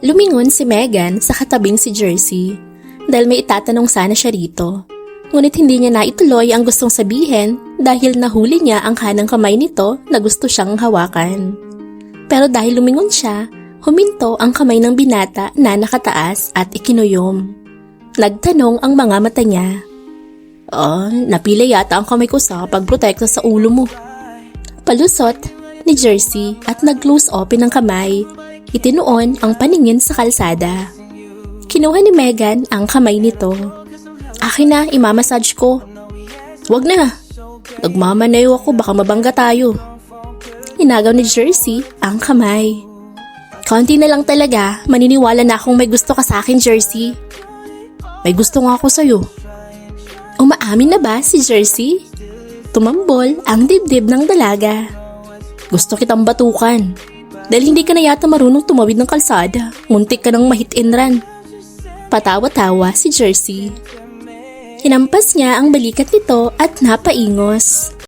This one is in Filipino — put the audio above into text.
Lumingon si Megan sa katabing si Jersey dahil may itatanong sana siya rito. Ngunit hindi niya naituloy ang gustong sabihin dahil nahuli niya ang kanang kamay nito na gusto siyang hawakan. Pero dahil lumingon siya, huminto ang kamay ng binata na nakataas at ikinuyom. Nagtanong ang mga mata niya. Napila yata ang kamay ko sa pagprotekta sa ulo mo. Palusot ni Jersey at nag-close open ang kamay. Itinuon ang paningin sa kalsada. Kinuha ni Megan ang kamay nito. Akin na, imamassage ko. Wag na. Nagmamanayo ako, baka mabangga tayo. Inagaw ni Jersey ang kamay. Konti na lang talaga, maniniwala na akong may gusto ka sa akin, Jersey. May gusto nga ako sa'yo. Umaamin na ba si Jersey? Tumambol ang dibdib ng dalaga. Gusto kitang batukan. Dahil hindi ka na yata marunong tumawid ng kalsada, muntik ka nang ma-hit and run. Patawa-tawa si Jersey. Hinampas niya ang balikat nito at napaingos.